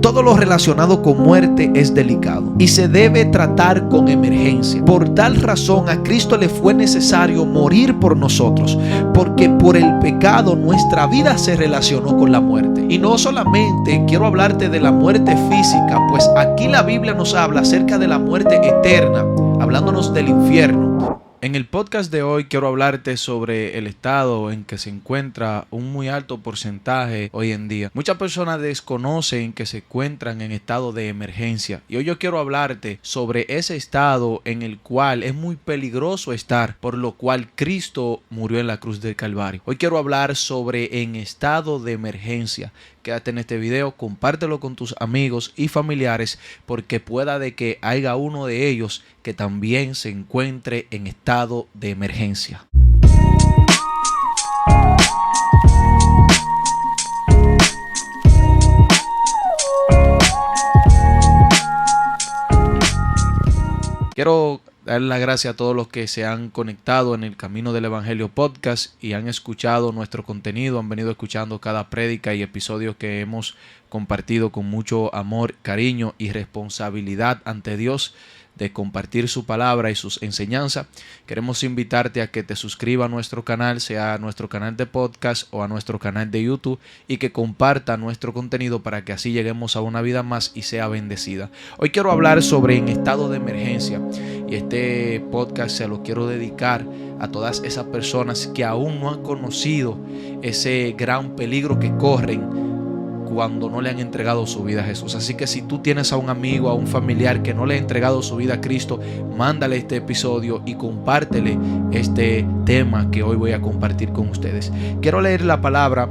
Todo lo relacionado con muerte es delicado y se debe tratar con emergencia. Por tal razón a Cristo le fue necesario morir por nosotros, porque por el pecado nuestra vida se relacionó con la muerte. Y no solamente quiero hablarte de la muerte física, pues aquí la Biblia nos habla acerca de la muerte eterna, hablándonos del infierno. En el podcast de hoy quiero hablarte sobre el estado en que se encuentra un muy alto porcentaje hoy en día. Muchas personas desconocen que se encuentran en estado de emergencia. Y hoy yo quiero hablarte sobre ese estado en el cual es muy peligroso estar, por lo cual Cristo murió en la cruz del Calvario. Hoy quiero hablar sobre en estado de emergencia. Quédate en este video, compártelo con tus amigos y familiares porque pueda de que haya uno de ellos que también se encuentre en estado de emergencia. Quiero dar las gracias a todos los que se han conectado en el Camino del Evangelio Podcast y han escuchado nuestro contenido, han venido escuchando cada prédica y episodio que hemos compartido con mucho amor, cariño y responsabilidad ante Dios de compartir su palabra y sus enseñanzas. Queremos invitarte a que te suscribas a nuestro canal, sea a nuestro canal de podcast o a nuestro canal de YouTube, y que comparta nuestro contenido para que así lleguemos a una vida más y sea bendecida. Hoy quiero hablar sobre en estado de emergencia, y este podcast se lo quiero dedicar a todas esas personas que aún no han conocido ese gran peligro que corren cuando no le han entregado su vida a Jesús. Así que si tú tienes a un amigo, a un familiar que no le ha entregado su vida a Cristo, mándale este episodio y compártele este tema que hoy voy a compartir con ustedes. Quiero leer la palabra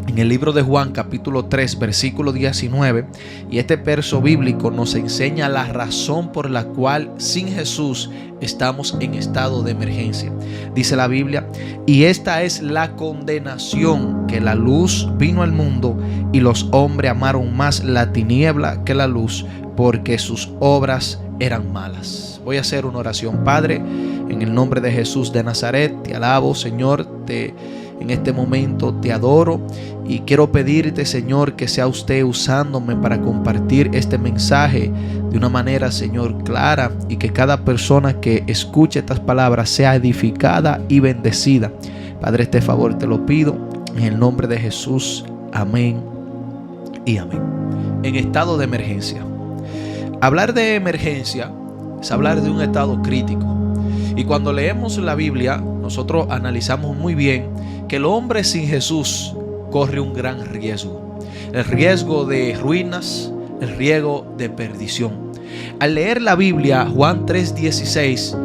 en el libro de Juan capítulo 3 versículo 19, y este verso bíblico nos enseña la razón por la cual sin Jesús estamos en estado de emergencia. Dice la Biblia: y esta es la condenación, que la luz vino al mundo y los hombres amaron más la tiniebla que la luz, porque sus obras eran malas. Voy a hacer una oración. Padre, en el nombre de Jesús de Nazaret, te alabo, Señor, en este momento te adoro y quiero pedirte, Señor, que sea usted usándome para compartir este mensaje de una manera, Señor, clara, y que cada persona que escuche estas palabras sea edificada y bendecida. Padre, este favor te lo pido en el nombre de Jesús. Amén y amén. En estado de emergencia. Hablar de emergencia es hablar de un estado crítico. Y cuando leemos la Biblia, nosotros analizamos muy bien que el hombre sin Jesús corre un gran riesgo. El riesgo de ruinas, el riesgo de perdición. Al leer la Biblia, Juan 3:16,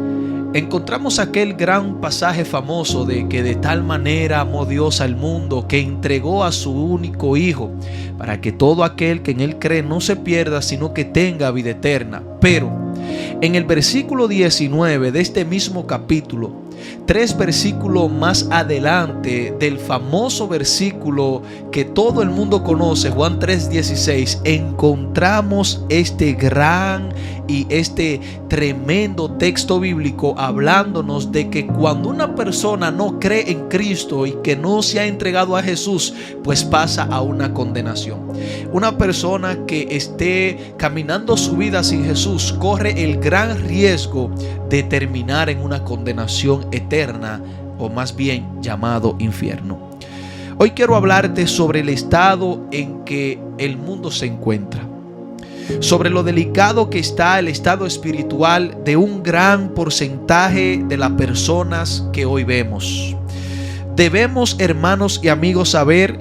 encontramos aquel gran pasaje famoso de que de tal manera amó Dios al mundo que entregó a su único Hijo, para que todo aquel que en Él cree no se pierda, sino que tenga vida eterna. Pero en el versículo 19 de este mismo capítulo, 3 versículos más adelante del famoso versículo que todo el mundo conoce, Juan 3:16, encontramos este gran y este tremendo texto bíblico hablándonos de que cuando una persona no cree en Cristo y que no se ha entregado a Jesús, pues pasa a una condenación. Una persona que esté caminando su vida sin Jesús corre el gran riesgo de terminar en una condenación eterna, o más bien llamado infierno. Hoy quiero hablarte sobre el estado en que el mundo se encuentra, sobre lo delicado que está el estado espiritual de un gran porcentaje de las personas que hoy vemos. Debemos, hermanos y amigos, saber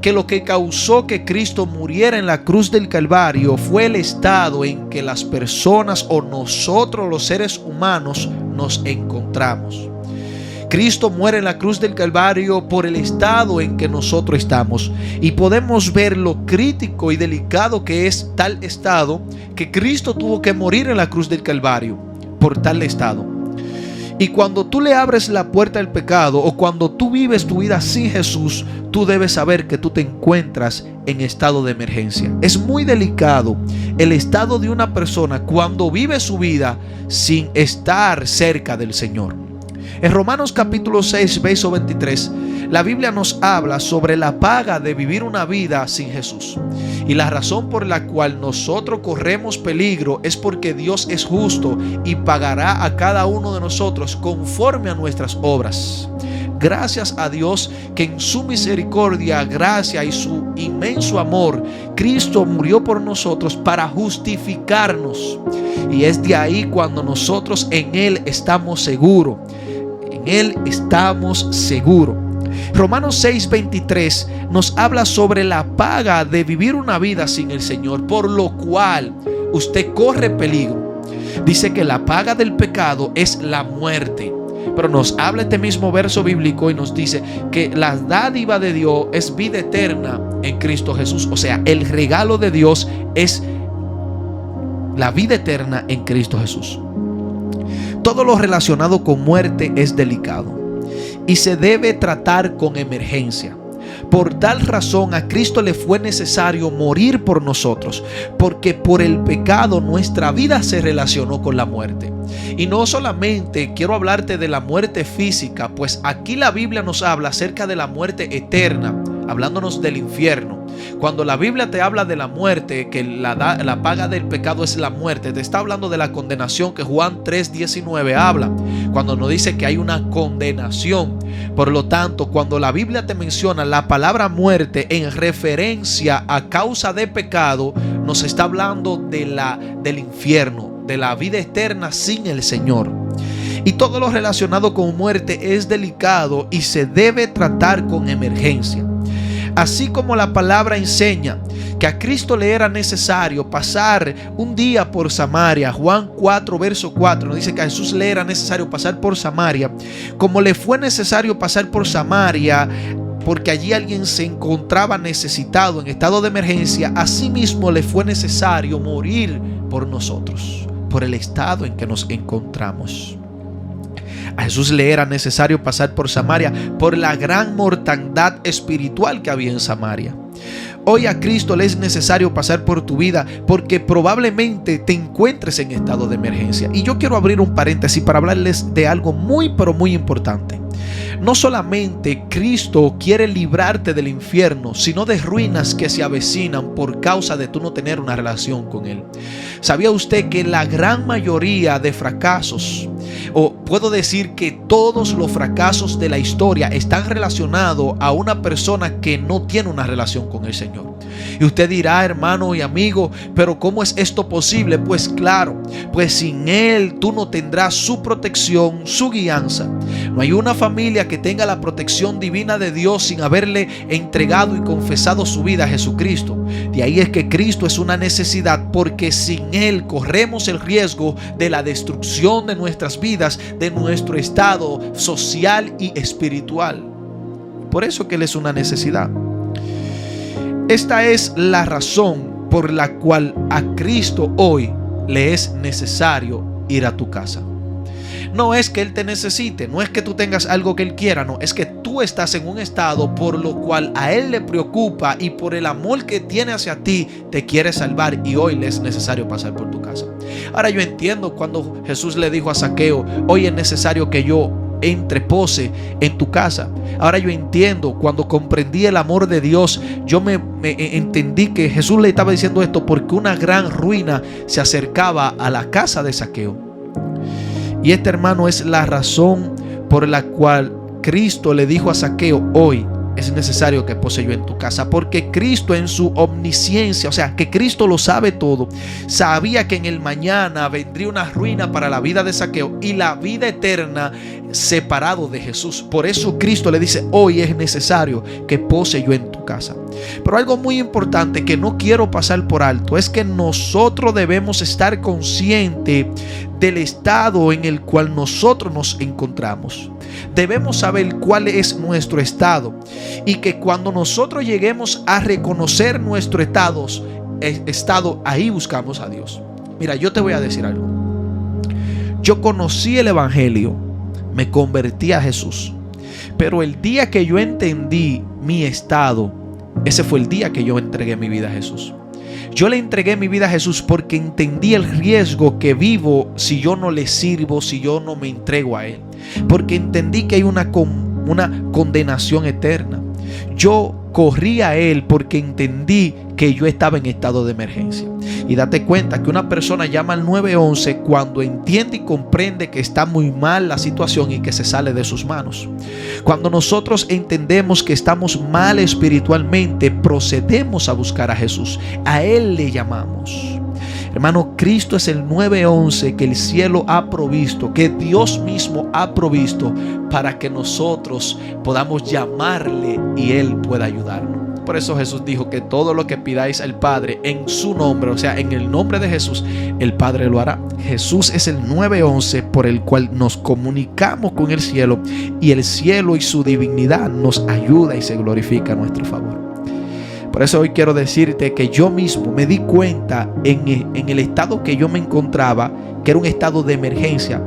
que lo que causó que Cristo muriera en la cruz del Calvario fue el estado en que las personas o nosotros los seres humanos nos encontramos. Cristo muere en la cruz del Calvario por el estado en que nosotros estamos, y podemos ver lo crítico y delicado que es tal estado que Cristo tuvo que morir en la cruz del Calvario por tal estado. Y cuando tú le abres la puerta al pecado, o cuando tú vives tu vida sin Jesús, tú debes saber que tú te encuentras en estado de emergencia. Es muy delicado el estado de una persona cuando vive su vida sin estar cerca del Señor. En Romanos capítulo 6, verso 23, la Biblia nos habla sobre la paga de vivir una vida sin Jesús. Y la razón por la cual nosotros corremos peligro es porque Dios es justo y pagará a cada uno de nosotros conforme a nuestras obras. Gracias a Dios que en su misericordia, gracia y su inmenso amor, Cristo murió por nosotros para justificarnos. Y es de ahí cuando nosotros en Él estamos seguros. En Él estamos seguros. Romanos 6:23 nos habla sobre la paga de vivir una vida sin el Señor, por lo cual usted corre peligro. Dice que la paga del pecado es la muerte. Pero nos habla este mismo verso bíblico y nos dice que la dádiva de Dios es vida eterna en Cristo Jesús. O sea, el regalo de Dios es la vida eterna en Cristo Jesús. Todo lo relacionado con muerte es delicado y se debe tratar con emergencia. Por tal razón a Cristo le fue necesario morir por nosotros, porque por el pecado nuestra vida se relacionó con la muerte. Y no solamente quiero hablarte de la muerte física, pues aquí la Biblia nos habla acerca de la muerte eterna, hablándonos del infierno. Cuando la Biblia te habla de la muerte, que la paga del pecado es la muerte, te está hablando de la condenación que Juan 3:19 habla, cuando nos dice que hay una condenación. Por lo tanto, cuando la Biblia te menciona la palabra muerte en referencia a causa de pecado, nos está hablando del infierno, de la vida eterna sin el Señor. Y todo lo relacionado con muerte es delicado y se debe tratar con emergencia. Así como la palabra enseña que a Cristo le era necesario pasar un día por Samaria, Juan 4 verso 4 nos dice que a Jesús le era necesario pasar por Samaria, como le fue necesario pasar por Samaria porque allí alguien se encontraba necesitado en estado de emergencia, asimismo le fue necesario morir por nosotros, por el estado en que nos encontramos. A Jesús le era necesario pasar por Samaria por la gran mortandad espiritual que había en Samaria. Hoy a Cristo le es necesario pasar por tu vida porque probablemente te encuentres en estado de emergencia. Y yo quiero abrir un paréntesis para hablarles de algo muy pero muy importante. No solamente Cristo quiere librarte del infierno, sino de ruinas que se avecinan por causa de tú no tener una relación con Él. ¿Sabía usted que la gran mayoría de fracasos, o puedo decir que todos los fracasos de la historia, están relacionados a una persona que no tiene una relación con el Señor? Y usted dirá, hermano y amigo, pero ¿cómo es esto posible? Pues claro, pues sin Él tú no tendrás su protección, su guianza. No hay una familia que tenga la protección divina de Dios sin haberle entregado y confesado su vida a Jesucristo. De ahí es que Cristo es una necesidad, porque sin Él corremos el riesgo de la destrucción de nuestras vidas, de nuestro estado social y espiritual. Por eso que Él es una necesidad. Esta es la razón por la cual a Cristo hoy le es necesario ir a tu casa. No es que Él te necesite, no es que tú tengas algo que Él quiera, no, es que tú estás en un estado por lo cual a Él le preocupa y por el amor que tiene hacia ti te quiere salvar, y hoy le es necesario pasar por tu casa. Ahora yo entiendo cuando Jesús le dijo a Zaqueo, hoy es necesario que yo entrepose en tu casa. Ahora yo entiendo, cuando comprendí el amor de Dios, yo me entendí que Jesús le estaba diciendo esto porque una gran ruina se acercaba a la casa de Zaqueo. Y este, hermano, es la razón por la cual Cristo le dijo a Zaqueo, hoy es necesario que pose yo en tu casa, porque Cristo en su omnisciencia, o sea, que Cristo lo sabe todo, sabía que en el mañana vendría una ruina para la vida de Zaqueo y la vida eterna separado de Jesús. Por eso Cristo le dice, hoy es necesario que pose yo en tu casa. Pero algo muy importante que no quiero pasar por alto es que nosotros debemos estar conscientes del estado en el cual nosotros nos encontramos. Debemos saber cuál es nuestro estado, y que cuando nosotros lleguemos a reconocer nuestro estado, ahí buscamos a Dios. Mira, yo te voy a decir algo. Yo conocí el evangelio, me convertí a Jesús, pero el día que yo entendí mi estado, ese fue el día que yo entregué mi vida a Jesús. Yo le entregué mi vida a Jesús porque entendí el riesgo que vivo si yo no le sirvo, si yo no me entrego a Él. porque entendí que hay una condenación eterna. Yo corrí a Él porque entendí que yo estaba en estado de emergencia. Y date cuenta que una persona llama al 911 cuando entiende y comprende que está muy mal la situación y que se sale de sus manos. Cuando nosotros entendemos que estamos mal espiritualmente, procedemos a buscar a Jesús. A Él le llamamos. Hermano, Cristo es el 911 que el cielo ha provisto, que Dios mismo ha provisto para que nosotros podamos llamarle y Él pueda ayudarnos. Por eso Jesús dijo que todo lo que pidáis al Padre en su nombre, o sea, en el nombre de Jesús, el Padre lo hará. Jesús es el 911 por el cual nos comunicamos con el cielo, y el cielo y su divinidad nos ayuda y se glorifica a nuestro favor. Por eso hoy quiero decirte que yo mismo me di cuenta en el estado que yo me encontraba, que era un estado de emergencia,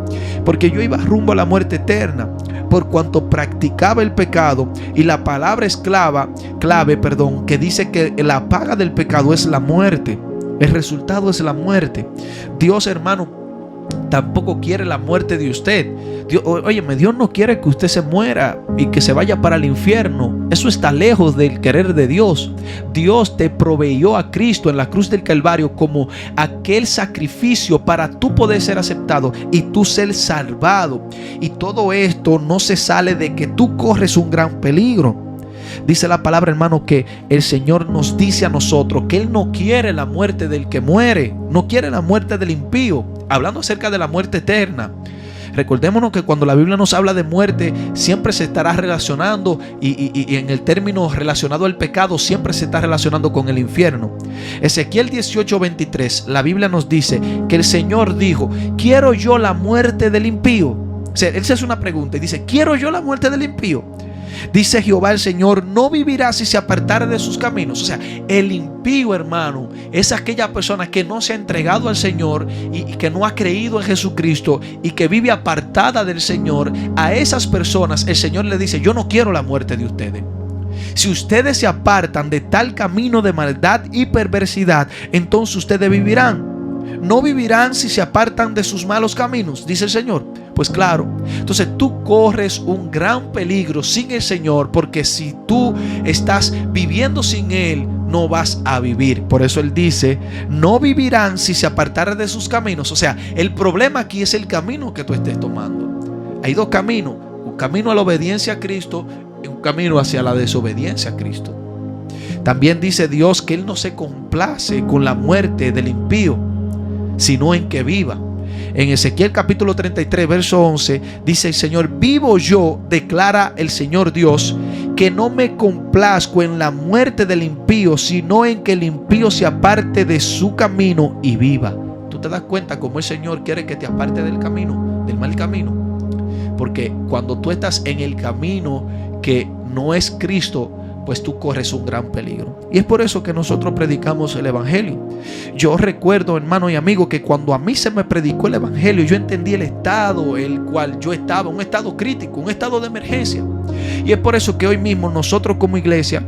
porque yo iba rumbo a la muerte eterna, por cuanto practicaba el pecado. Y la palabra es clave, que dice que la paga del pecado es la muerte. El resultado es la muerte. Dios, hermano, tampoco quiere la muerte de usted. Dios no quiere que usted se muera y que se vaya para el infierno. Eso está lejos del querer de Dios. Dios te proveyó a Cristo en la cruz del Calvario como aquel sacrificio para tú poder ser aceptado y tú ser salvado. Y todo esto no se sale de que tú corres un gran peligro. Dice la palabra, hermano, que el Señor nos dice a nosotros que Él no quiere la muerte del que muere, no quiere la muerte del impío, hablando acerca de la muerte eterna. Recordémonos que cuando la Biblia nos habla de muerte, siempre se estará relacionando, y en el término relacionado al pecado, siempre se está relacionando con el infierno. Ezequiel 18:23, la Biblia nos dice que el Señor dijo: ¿quiero yo la muerte del impío? O sea, Él se hace una pregunta y dice: ¿quiero yo la muerte del impío? Dice Jehová el Señor: no vivirá si se apartare de sus caminos. O sea, el impío, hermano, es aquella persona que no se ha entregado al Señor y que no ha creído en Jesucristo y que vive apartada del Señor. A esas personas el Señor le dice: yo no quiero la muerte de ustedes. Si ustedes se apartan de tal camino de maldad y perversidad, entonces ustedes vivirán. No vivirán si se apartan de sus malos caminos, dice el Señor. Pues claro, entonces tú corres un gran peligro sin el Señor, porque si tú estás viviendo sin Él, no vas a vivir. Por eso Él dice: no vivirán si se apartaran de sus caminos. O sea, el problema aquí es el camino que tú estés tomando. Hay dos caminos: un camino a la obediencia a Cristo y un camino hacia la desobediencia a Cristo. También dice Dios que Él no se complace con la muerte del impío, sino en que viva. En Ezequiel capítulo 33 verso 11 dice el Señor: vivo yo, declara el Señor Dios, que no me complazco en la muerte del impío, sino en que el impío se aparte de su camino y viva. ¿Tú te das cuenta cómo el Señor quiere que te aparte del camino, del mal camino? Porque cuando tú estás en el camino que no es Cristo, pues tú corres un gran peligro. Y es por eso que nosotros predicamos el Evangelio. Yo recuerdo, hermano y amigo, que cuando a mí se me predicó el Evangelio, yo entendí el estado el cual yo estaba, un estado crítico, un estado de emergencia. Y es por eso que hoy mismo nosotros como Iglesia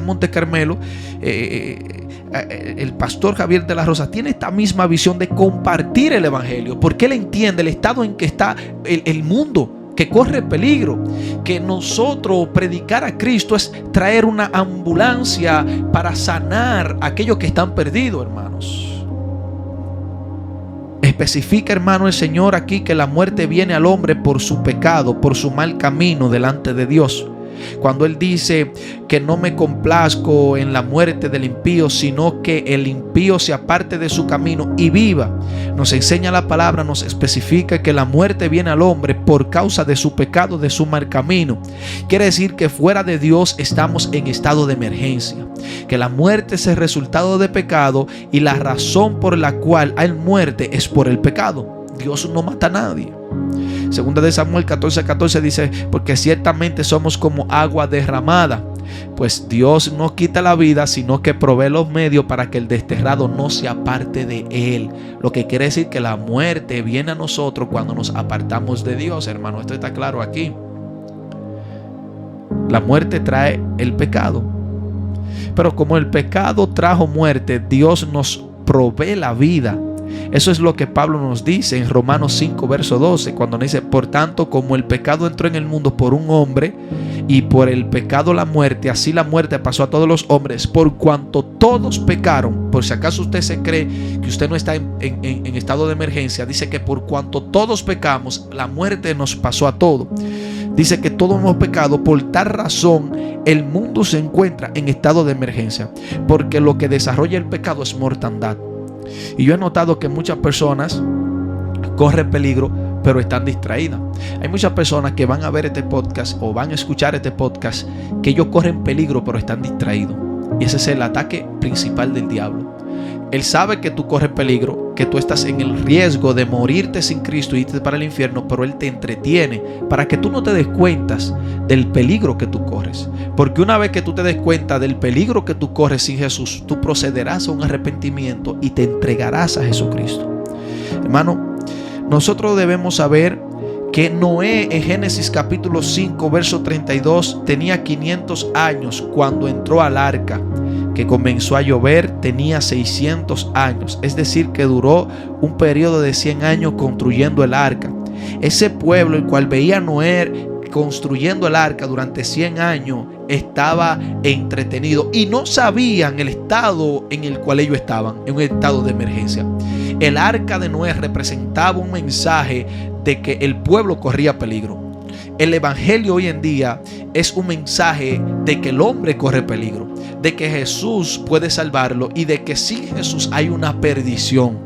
Monte Carmelo, el pastor Javier de la Rosa tiene esta misma visión de compartir el Evangelio, porque él entiende el estado en que está el mundo, que corre peligro, que nosotros predicar a Cristo es traer una ambulancia para sanar a aquellos que están perdidos, hermanos. Especifica, hermano, el Señor aquí que la muerte viene al hombre por su pecado, por su mal camino delante de Dios. Cuando Él dice que no me complazco en la muerte del impío, sino que el impío se aparte de su camino y viva, nos enseña la palabra, nos especifica que la muerte viene al hombre por causa de su pecado, de su mal camino. Quiere decir que fuera de Dios estamos en estado de emergencia, que la muerte es el resultado de pecado y la razón por la cual hay muerte es por el pecado. Dios no mata a nadie. Segunda de Samuel 14:14 dice: porque ciertamente somos como agua derramada. Pues Dios no quita la vida, sino que provee los medios para que el desterrado no se aparte de Él. Lo que quiere decir que la muerte viene a nosotros cuando nos apartamos de Dios, hermano. Esto está claro aquí. La muerte trae el pecado. Pero como el pecado trajo muerte, Dios nos provee la vida. Eso es lo que Pablo nos dice en Romanos 5, verso 12, cuando nos dice: por tanto, como el pecado entró en el mundo por un hombre, y por el pecado la muerte, así la muerte pasó a todos los hombres, por cuanto todos pecaron. Por si acaso usted se cree que usted no está en estado de emergencia, dice que por cuanto todos pecamos, la muerte nos pasó a todos. Dice que todos hemos pecado, por tal razón el mundo se encuentra en estado de emergencia, porque lo que desarrolla el pecado es mortandad. Y yo he notado que muchas personas corren peligro, pero están distraídas. Hay muchas personas que van a ver este podcast o van a escuchar este podcast, que ellos corren peligro, pero están distraídos. Y ese es el ataque principal del diablo. Él sabe que tú corres peligro, que tú estás en el riesgo de morirte sin Cristo y irte para el infierno, pero Él te entretiene para que tú no te des cuenta del peligro que tú corres. Porque una vez que tú te des cuenta del peligro que tú corres sin Jesús, tú procederás a un arrepentimiento y te entregarás a Jesucristo. Hermano, nosotros debemos saber que Noé en Génesis capítulo 5 verso 32 tenía 500 años cuando entró al arca, que comenzó a llover, tenía 600 años, es decir que duró un periodo de 100 años construyendo el arca. Ese pueblo, el cual veía a Noé construyendo el arca durante 100 años, estaba entretenido y no sabían el estado en el cual ellos estaban, en un estado de emergencia. El arca de Noé representaba un mensaje de que el pueblo corría peligro. El evangelio hoy en día es un mensaje de que el hombre corre peligro, de que Jesús puede salvarlo y de que sin Jesús hay una perdición.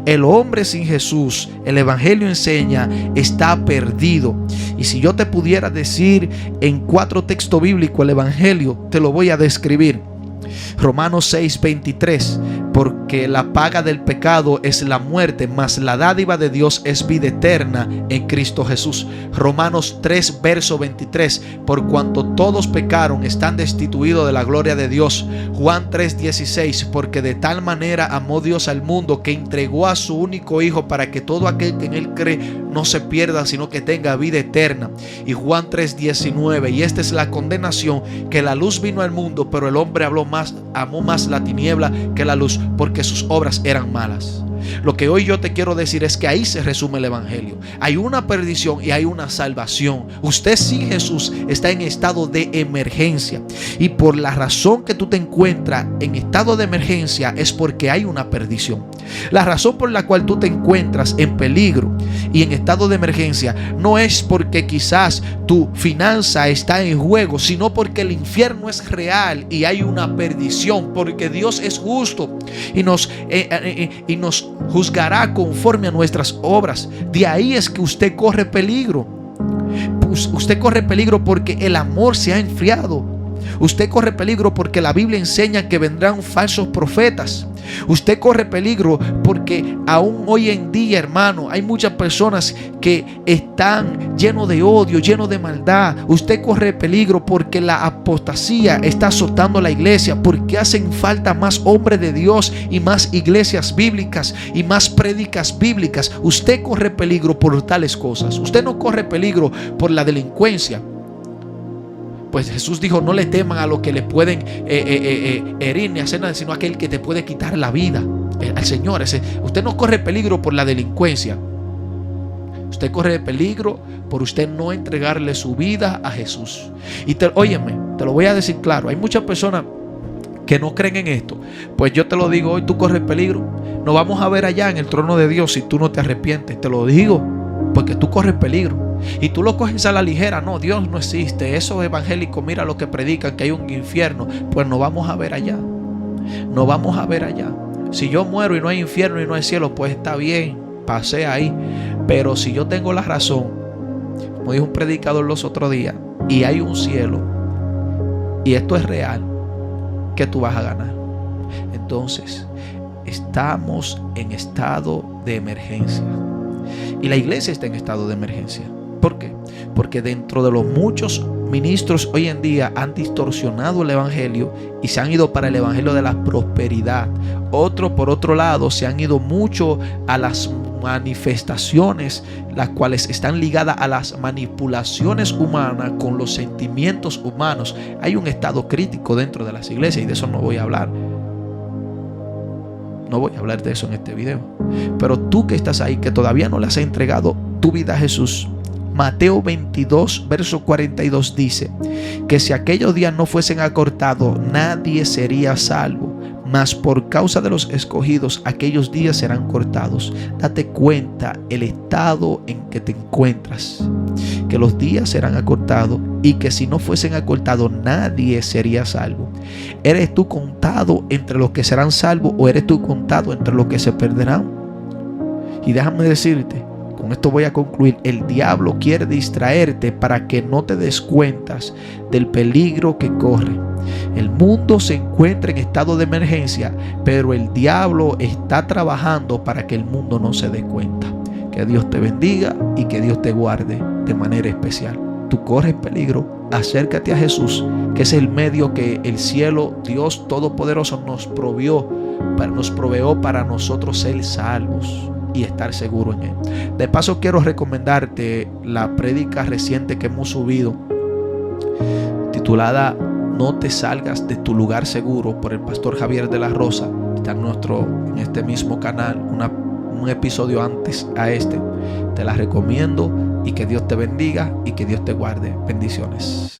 El hombre sin Jesús, el evangelio enseña, está perdido. Y si yo te pudiera decir en 4 textos bíblicos el evangelio, te lo voy a describir. Romanos 6:23, porque la paga del pecado es la muerte, mas la dádiva de Dios es vida eterna en Cristo Jesús. Romanos 3 verso 23, por cuanto todos pecaron, están destituidos de la gloria de Dios. Juan 3:16, porque de tal manera amó Dios al mundo que entregó a su único Hijo para que todo aquel que en Él cree no se pierda, sino que tenga vida eterna. Y Juan 3:19, y esta es la condenación, que la luz vino al mundo, pero el hombre amó más la tiniebla que la luz, porque sus obras eran malas. Lo que hoy yo te quiero decir es que ahí se resume el evangelio. Hay una perdición y hay una salvación. Usted sin Jesús está en estado de emergencia, y por la razón que tú te encuentras en estado de emergencia es porque hay una perdición. La razón por la cual tú te encuentras en peligro y en estado de emergencia no es porque quizás tu finanza está en juego, sino porque el infierno es real y hay una perdición, porque Dios es justo y nos juzgará conforme a nuestras obras. De ahí es que usted corre peligro. Usted corre peligro porque el amor se ha enfriado. Usted corre peligro porque la Biblia enseña que vendrán falsos profetas. Usted corre peligro porque aún hoy en día, hermano, hay muchas personas que están llenos de odio, llenos de maldad. Usted corre peligro porque la apostasía está azotando la iglesia, porque hacen falta más hombres de Dios y más iglesias bíblicas y más prédicas bíblicas. Usted corre peligro por tales cosas. Usted no corre peligro por la delincuencia. Pues Jesús dijo: no le teman a lo que le pueden herir ni hacer nada, sino a aquel que te puede quitar la vida, al Señor. Usted no corre peligro por la delincuencia. Usted corre peligro por usted no entregarle su vida a Jesús. Y óyeme, te lo voy a decir claro. Hay muchas personas que no creen en esto. Pues yo te lo digo hoy, tú corres peligro. Nos vamos a ver allá en el trono de Dios si tú no te arrepientes. Te lo digo porque tú corres peligro. Y tú lo coges a la ligera. No, Dios no existe. Esos evangélicos, mira lo que predican, que hay un infierno. Pues nos vamos a ver allá. Nos vamos a ver allá. Si yo muero y no hay infierno y no hay cielo, pues está bien, pasé ahí. Pero si yo tengo la razón, como dijo un predicador los otros días, y hay un cielo, y esto es real, ¿qué tú vas a ganar? Entonces, estamos en estado de emergencia. Y la iglesia está en estado de emergencia. ¿Por qué? Porque dentro de los muchos ministros hoy en día han distorsionado el evangelio y se han ido para el evangelio de la prosperidad. Otros, por otro lado, se han ido mucho a las manifestaciones, las cuales están ligadas a las manipulaciones humanas con los sentimientos humanos. Hay un estado crítico dentro de las iglesias y de eso no voy a hablar. No voy a hablar de eso en este video. Pero tú que estás ahí, que todavía no le has entregado tu vida a Jesús, Mateo 22, verso 42 dice que si aquellos días no fuesen acortados, nadie sería salvo. Mas por causa de los escogidos, aquellos días serán cortados. Date cuenta el estado en que te encuentras, que los días serán acortados y que si no fuesen acortados, nadie sería salvo. ¿Eres tú contado entre los que serán salvos o eres tú contado entre los que se perderán? Y déjame decirte, con esto voy a concluir, el diablo quiere distraerte para que no te des cuenta del peligro que corre. El mundo se encuentra en estado de emergencia, pero el diablo está trabajando para que el mundo no se dé cuenta. Que Dios te bendiga y que Dios te guarde de manera especial. Tú corres peligro, acércate a Jesús, que es el medio que el cielo, Dios Todopoderoso, nos proveó para nosotros ser salvos y estar seguro en Él. De paso, quiero recomendarte la prédica reciente que hemos subido, titulada No te salgas de tu lugar seguro, por el pastor Javier de la Rosa. Está en este mismo canal, un episodio antes a este. Te la recomiendo y que Dios te bendiga y que Dios te guarde. Bendiciones.